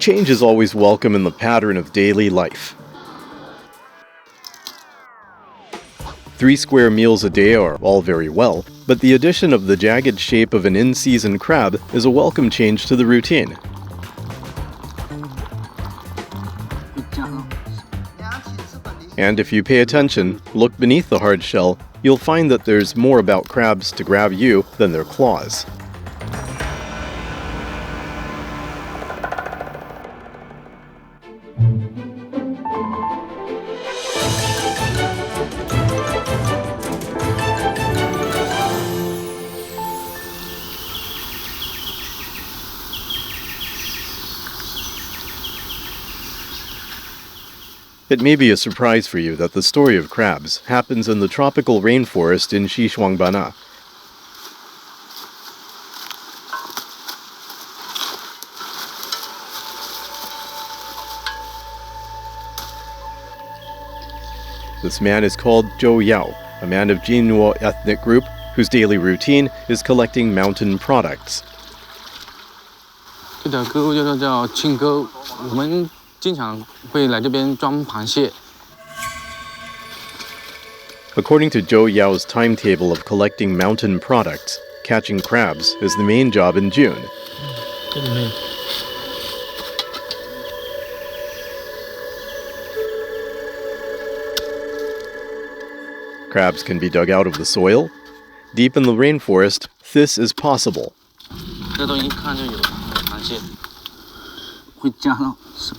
Change is always welcome in the pattern of daily life. 3 square meals a day are all very well, but the addition of the jagged shape of an in-season crab is a welcome change to the routine. And if you pay attention, look beneath the hard shell, you'll find that there's more about crabs to grab you than their claws. It may be a surprise for you that the story of crabs happens in the tropical rainforest in Xishuangbanna. This man is called Zhou Yao, a man of Jinnuo ethnic group whose daily routine is collecting mountain products. 这条沟叫青沟，我们经常会来这边装螃蟹。 According to Zhou Yao's timetable of collecting mountain products, catching crabs is the main job in June. 这里面 Crabs can be dug out of the soil. Deep in the rainforest, this is possible. 这都一看就有螃蟹，会加到手。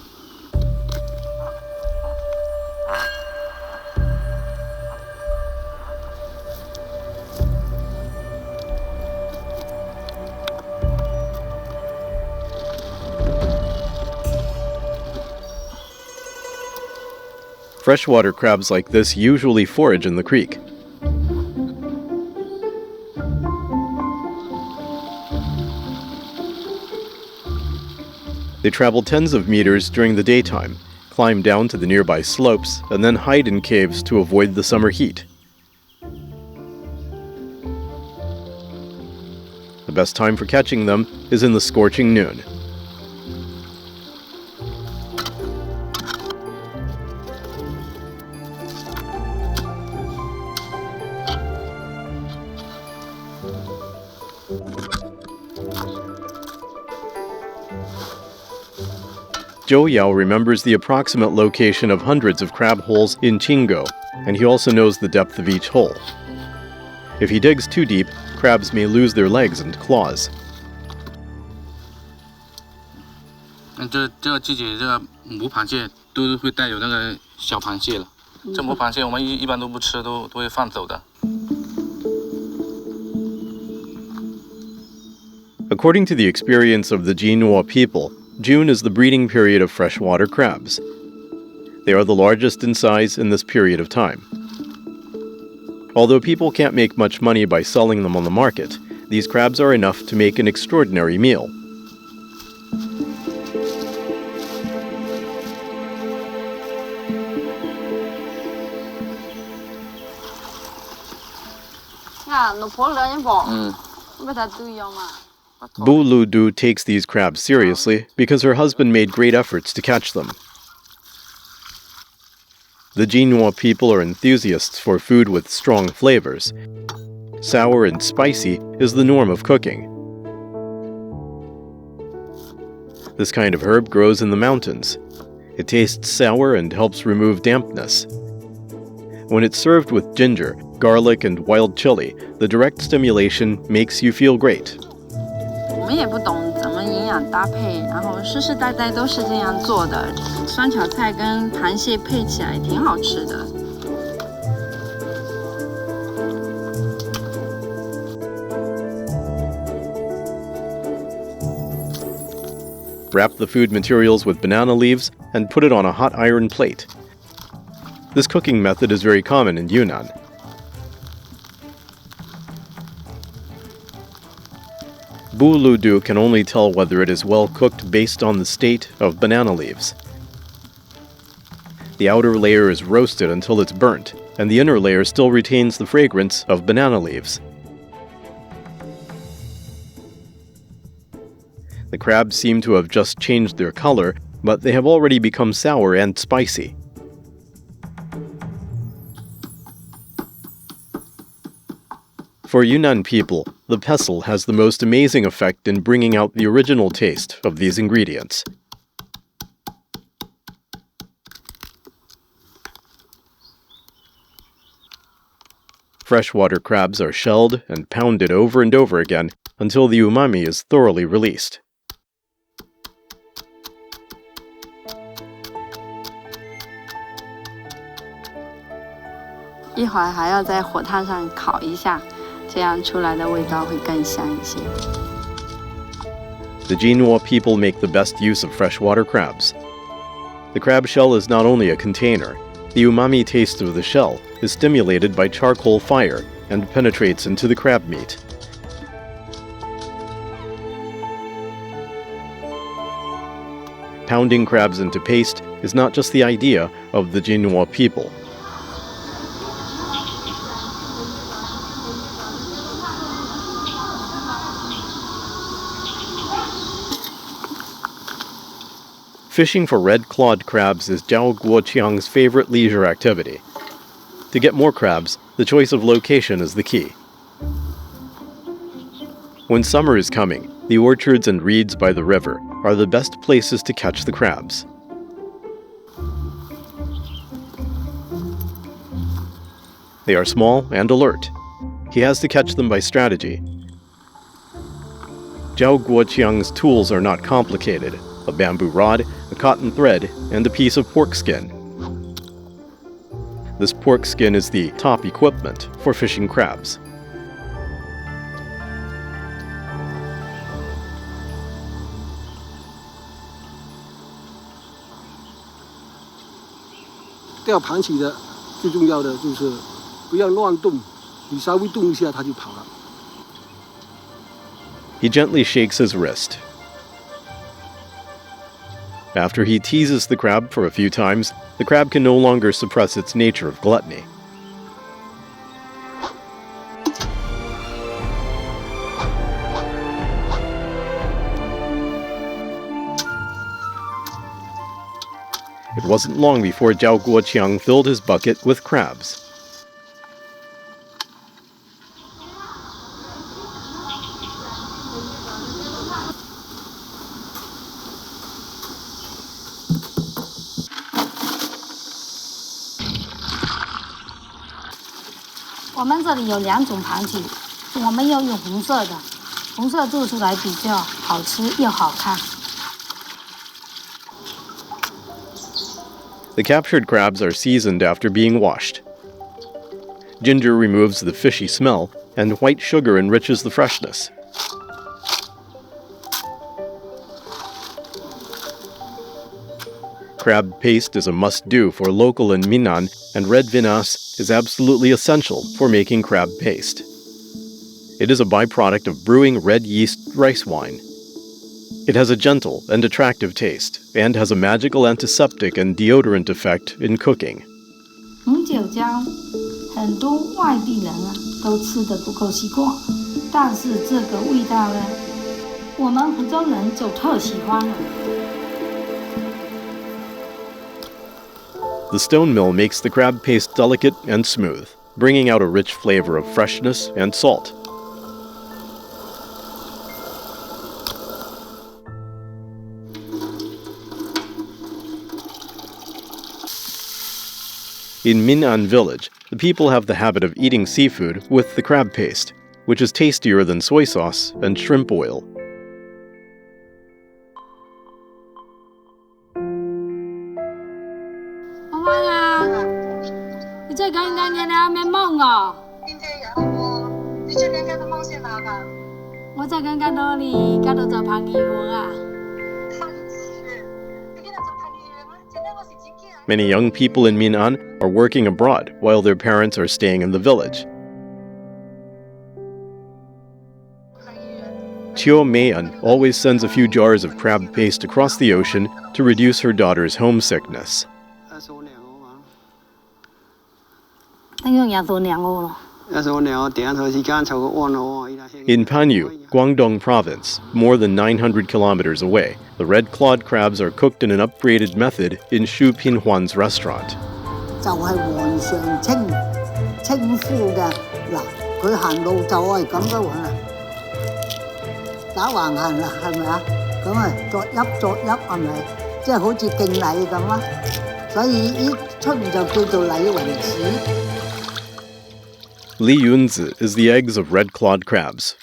Freshwater crabs like this usually forage in the creek. They travel tens of meters during the daytime, climb down to the nearby slopes, and then hide in caves to avoid the summer heat. The best time for catching them is in the scorching noon. Zhou Yao remembers the approximate location of hundreds of crab holes in Qinggo, and he also knows the depth of each hole. If he digs too deep, crabs may lose their legs and claws. 这个季节，这个母螃蟹都会带有那个小螃蟹了。这母螃蟹我们一般都不吃，都会放走的。 According to the experience of the Jinnuo people, June is the breeding period of freshwater crabs. They are the largest in size in this period of time. Although people can't make much money by selling them on the market, these crabs are enough to make an extraordinary meal. Bu Lu Du takes these crabs seriously because her husband made great efforts to catch them. The Jinnuo people are enthusiasts for food with strong flavors. Sour and spicy is the norm of cooking. This kind of herb grows in the mountains. It tastes sour and helps remove dampness. When it's served with ginger, garlic, and wild chili, the direct stimulation makes you feel great. 我们也不懂怎么营养搭配，然后世世代代都是这样做的。酸炒菜跟螃蟹配起来挺好吃的。Wrap the food materials with banana leaves and put it on a hot iron plate. This cooking method is very common in Yunnan. Bu Lu Du can only tell whether it is well cooked based on the state of banana leaves. The outer layer is roasted until it's burnt, and the inner layer still retains the fragrance of banana leaves. The crabs seem to have just changed their color, but they have already become sour and spicy. For Yunnan people, the pestle has the most amazing effect in bringing out the original taste of these ingredients. Freshwater crabs are shelled and pounded over and over again until the umami is thoroughly released.一会儿还要在火炭上烤一下，这样出来的味道会更香一些。The Jinhua people make the best use of freshwater crabs. The crab shell is not only a container. The umami taste of the shell is stimulated by charcoal fire and penetrates into the crab meat. Pounding crabs into paste is not just the idea of the Jinhua people. Fishing for red-clawed crabs is Zhao Guoqiang's favorite leisure activity. To get more crabs, the choice of location is the key. When summer is coming, the orchards and reeds by the river are the best places to catch the crabs. They are small and alert. He has to catch them by strategy. Zhao Guoqiang's tools are not complicated: a bamboo rod, a cotton thread, and a piece of pork skin. This pork skin is the top equipment for fishing crabs. He gently shakes his wrist. After he teases the crab for a few times, the crab can no longer suppress its nature of gluttony. It wasn't long before Zhao Guoqiang filled his bucket with crabs. The captured crabs are seasoned after being washed. Ginger removes the fishy smell, and white sugar enriches the freshness. Crab paste is a must-do for local in Minnan, and red vinasse is absolutely essential for making crab paste. It is a byproduct of brewing red yeast rice wine. It has a gentle and attractive taste, and has a magical antiseptic and deodorant effect in cooking. 红酒椒，很多外地人都吃得不够习惯，但是这个味道呢，我们福州人就特喜欢了。 The stone mill makes the crab paste delicate and smooth, bringing out a rich flavor of freshness and salt. In Minnan village, the people have the habit of eating seafood with the crab paste, which is tastier than soy sauce and shrimp oil. Many young people in Minnan are working abroad while their parents are staying in the village. Chiu Meian always sends a few jars of crab paste across the ocean to reduce her daughter's homesickness. In Panyu, Guangdong province, more than 900 kilometers away, the red-clawed crabs are cooked in an upgraded method in Shu Pinhuan's restaurant. 就係皇上稱呼嘅嗱，佢行路就係咁樣玩啦，打橫行啦，係咪啊？咁啊，作揖係咪？即係好似敬禮咁啦，所以呢出面就叫做禮雲子。Li Yunzi is the eggs of red-clawed crabs.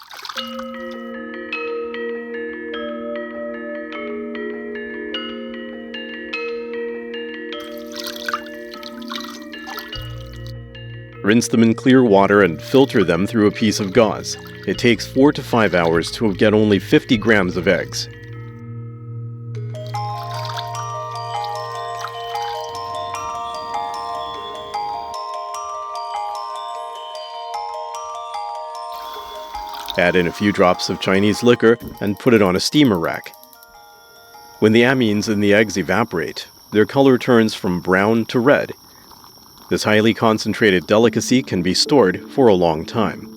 Rinse them in clear water and filter them through a piece of gauze. It takes 4 to 5 hours to get only 50 grams of eggs. Add in a few drops of Chinese liquor and put it on a steamer rack. When the amines in the eggs evaporate, their color turns from brown to red. This highly concentrated delicacy can be stored for a long time.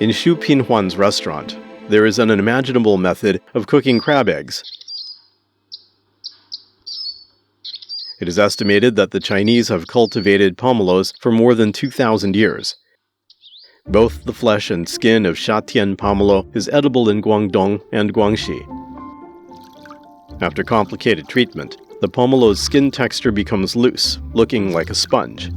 In Shu Pinhuan's restaurant, there is an unimaginable method of cooking crab eggs. It is estimated that the Chinese have cultivated pomelos for more than 2,000 years. Both the flesh and skin of Shatian pomelo is edible in Guangdong and Guangxi. After complicated treatment, the pomelo's skin texture becomes loose, looking like a sponge.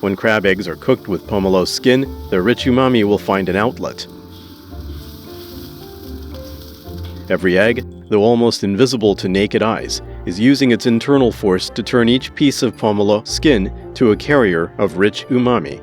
When crab eggs are cooked with pomelo skin, their rich umami will find an outlet. Every egg, though almost invisible to naked eyes, is using its internal force to turn each piece of pomelo skin to a carrier of rich umami.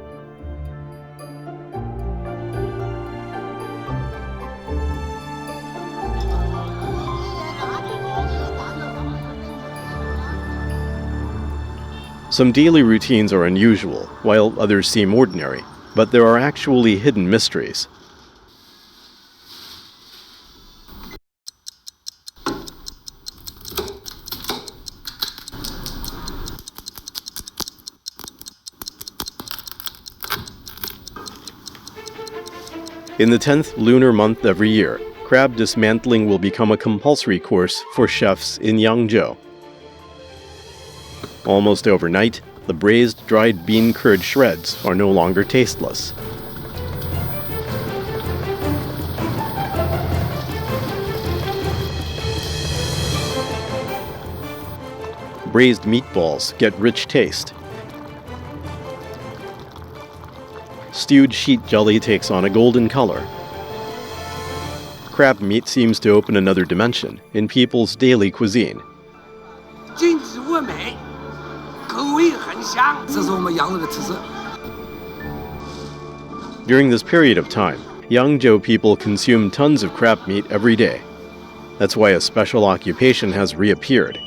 Some daily routines are unusual, while others seem ordinary, but there are actually hidden mysteries. In the 10th lunar month every year, crab dismantling will become a compulsory course for chefs in Yangzhou. Almost overnight, the braised dried bean curd shreds are no longer tasteless. Braised meatballs get rich taste. Stewed sheet jelly takes on a golden color. Crab meat seems to open another dimension in people's daily cuisine. During this period of time, Yangzhou people consume tons of crab meat every day. That's why a special occupation has reappeared.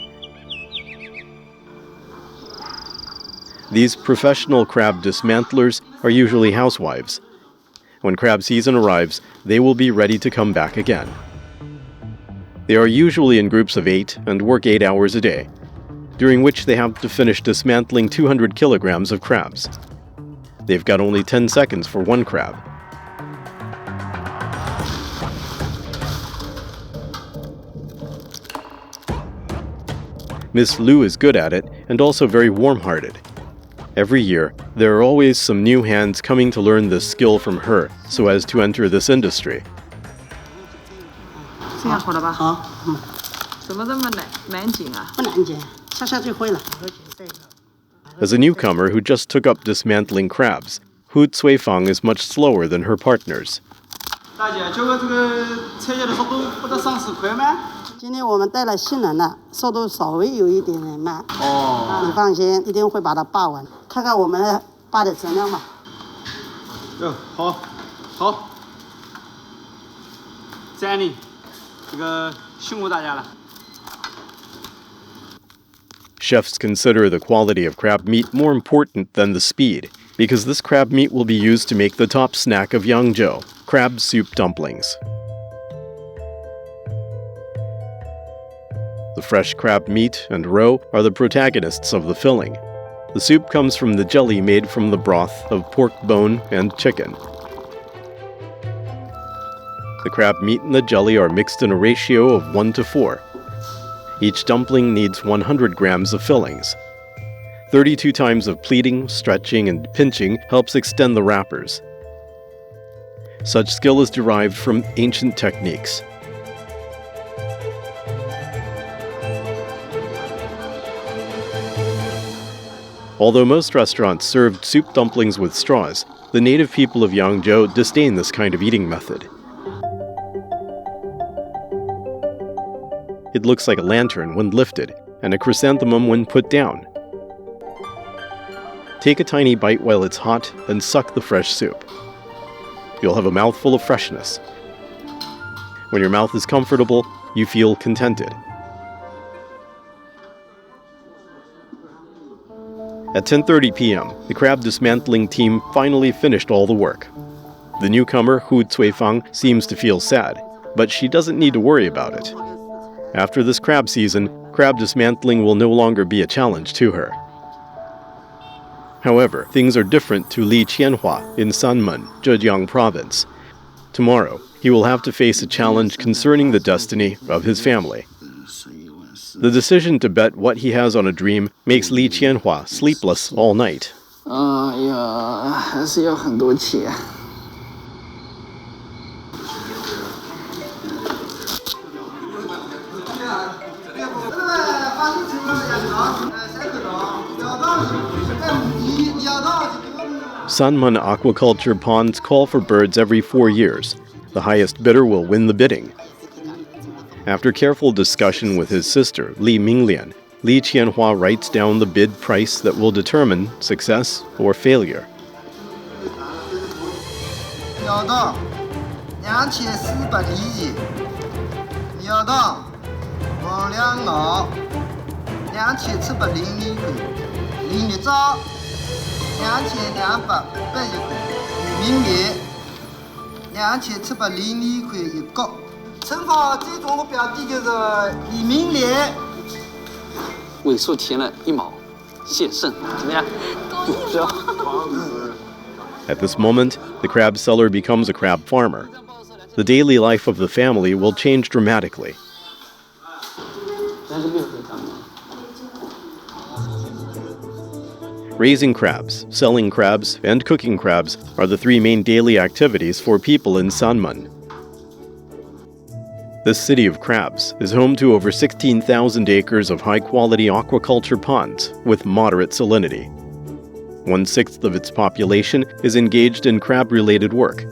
These professional crab dismantlers are usually housewives. When crab season arrives, they will be ready to come back again. They are usually in groups of 8 and work 8 hours a day, during which they have to finish dismantling 200 kilograms of crabs. They've got only 10 seconds for one crab. Miss Liu is good at it and also very warm-hearted. Every year, there are always some new hands coming to learn this skill from her so as to enter this industry. As a newcomer who just took up dismantling crabs, Hu Cuifang is much slower than her partners. 今天我们带了新人了，速度稍微有一点点慢。你放心，一定会把它扒完。看看我们扒的质量吧。好，Jenny，这个辛苦大家了。 Chefs consider the quality of crab meat more important than the speed, because this crab meat will be used to make the top snack of Yangzhou, crab soup dumplings. The fresh crab meat and roe are the protagonists of the filling. The soup comes from the jelly made from the broth of pork bone and chicken. The crab meat and the jelly are mixed in a ratio of 1 to 4. Each dumpling needs 100 grams of fillings. 32 times of pleating, stretching, and pinching helps extend the wrappers. Such skill is derived from ancient techniques. Although most restaurants served soup dumplings with straws, the native people of Yangzhou disdain this kind of eating method. It looks like a lantern when lifted, and a chrysanthemum when put down. Take a tiny bite while it's hot and suck the fresh soup. You'll have a mouthful of freshness. When your mouth is comfortable, you feel contented. At 10:30 p.m., the crab dismantling team finally finished all the work. The newcomer, Hu Cuifang, seems to feel sad, but she doesn't need to worry about it. After this crab season, crab dismantling will no longer be a challenge to her. However, things are different to Li Qianhua in Sanmen, Zhejiang province. Tomorrow, he will have to face a challenge concerning the destiny of his family. The decision to bet what he has on a dream makes Li Qianhua sleepless all night. 哎呀，还是要很多钱。 Sanmen aquaculture ponds call for birds every 4 years. The highest bidder will win the bidding. After careful discussion with his sister, Li Minglian, Li Qianhua writes down the bid price that will determine success or failure. 要到2400厘米，要到王两老2700厘米块，厘米早2280块，玉米面2700厘米块一个。惩罚最终的标的就是李明莲。尾数填了1毛，险胜，怎么样？是啊。 At this moment, the crab seller becomes a crab farmer. The daily life of the family will change dramatically. Raising crabs, selling crabs, and cooking crabs are the 3 main daily activities for people in Sanmen. This city of crabs is home to over 16,000 acres of high-quality aquaculture ponds with moderate salinity. 1/6 of its population is engaged in crab-related work.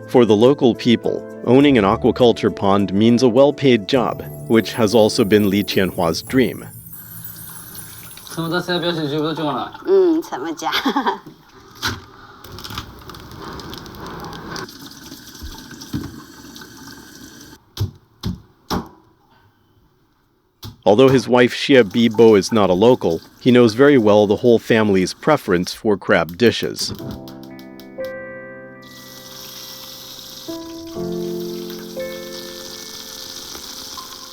For the local people, owning an aquaculture pond means a well-paid job, which has also been Li Qianhua's dream. 什么菜表情全部都做完了？怎么讲？ Although his wife Xie Bibo is not a local, he knows very well the whole family's preference for crab dishes.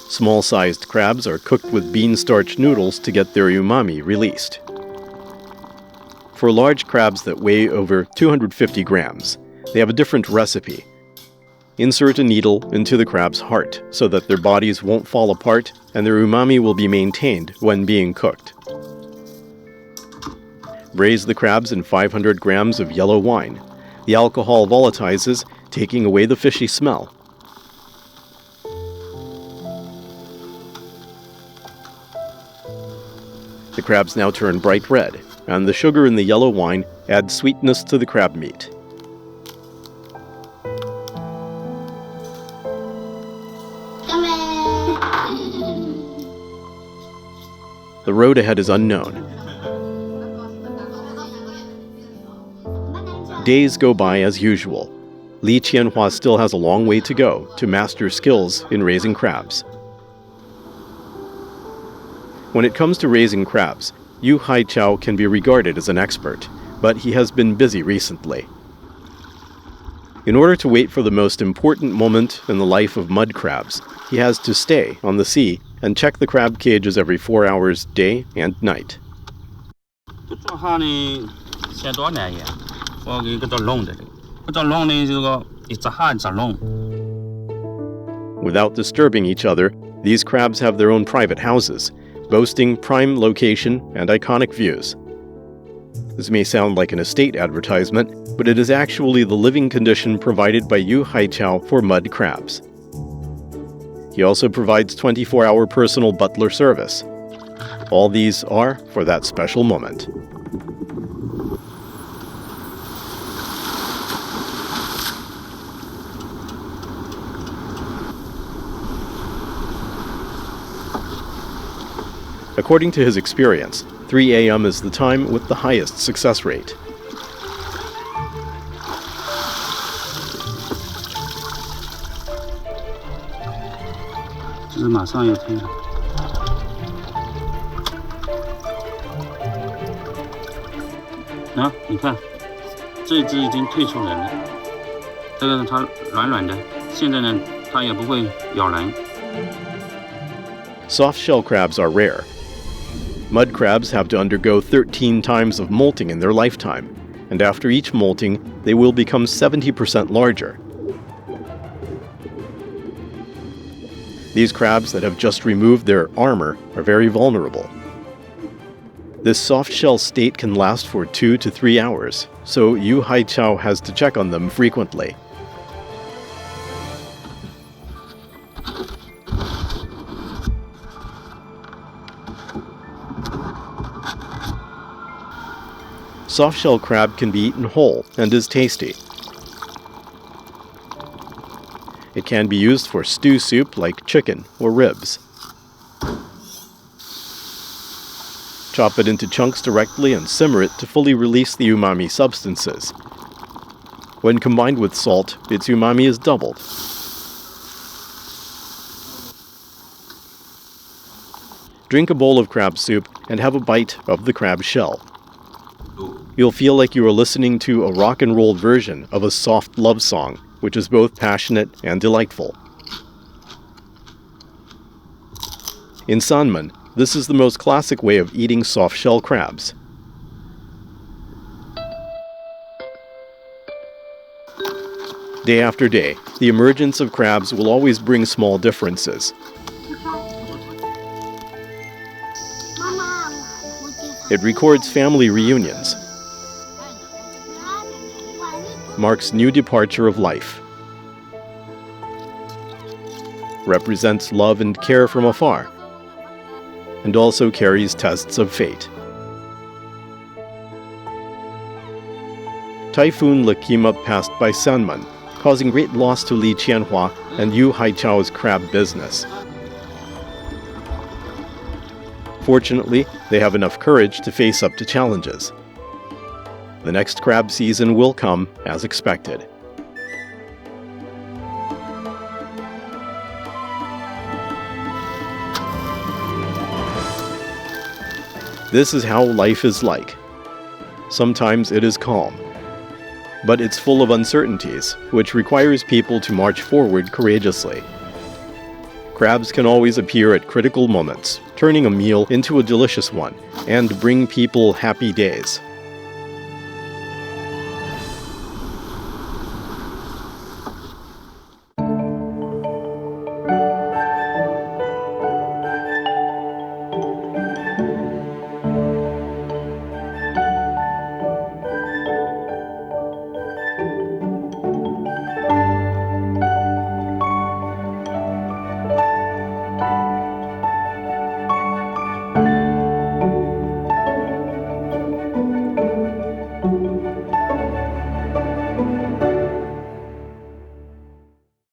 Small-sized crabs are cooked with bean starch noodles to get their umami released. For large crabs that weigh over 250 grams, they have a different recipe. Insert a needle into the crab's heart so that their bodies won't fall apart and their umami will be maintained when being cooked. Braise the crabs in 500 grams of yellow wine. The alcohol volatilizes, taking away the fishy smell. The crabs now turn bright red, and the sugar in the yellow wine adds sweetness to the crab meat. The road ahead is unknown. Days go by as usual. Li Qianhua still has a long way to go to master skills in raising crabs. When it comes to raising crabs, Yu Haichao can be regarded as an expert, but he has been busy recently. In order to wait for the most important moment in the life of mud crabs, he has to stay on the sea and check the crab cages every 4 hours, day and night. 这做下呢，先多年嘢，我给个做弄的，个做弄呢这个一只下一只弄。 Without disturbing each other, these crabs have their own private houses, boasting prime location and iconic views. This may sound like an estate advertisement, but it is actually the living condition provided by Yu Haichao for mud crabs. He also provides 24-hour personal butler service. All these are for that special moment. According to his experience, 3 a.m. is the time with the highest success rate. Soft-shell crabs are rare. Mud crabs have to undergo 13 times of molting in their lifetime, and after each molting, they will become 70% larger. These crabs that have just removed their armor are very vulnerable. This soft-shell state can last for 2 to 3 hours, so Yu Haichao has to check on them frequently. Soft-shell crab can be eaten whole and is tasty. It can be used for stew soup like chicken or ribs. Chop it into chunks directly and simmer it to fully release the umami substances. When combined with salt, its umami is doubled. Drink a bowl of crab soup and have a bite of the crab shell. You'll feel like you are listening to a rock and roll version of a soft love song, which is both passionate and delightful. In Sanmen, this is the most classic way of eating soft-shell crabs. Day after day, the emergence of crabs will always bring small differences. It records family reunions, marks new departure of life, represents love and care from afar, and also carries tests of fate. Typhoon Lakima passed by Sanmen, causing great loss to Li Qianhua and Yu Haichao's crab business. Fortunately, they have enough courage to face up to challenges. The next crab season will come as expected. This is how life is like. Sometimes it is calm, but it's full of uncertainties, which requires people to march forward courageously. Crabs can always appear at critical moments, turning a meal into a delicious one, and bring people happy days.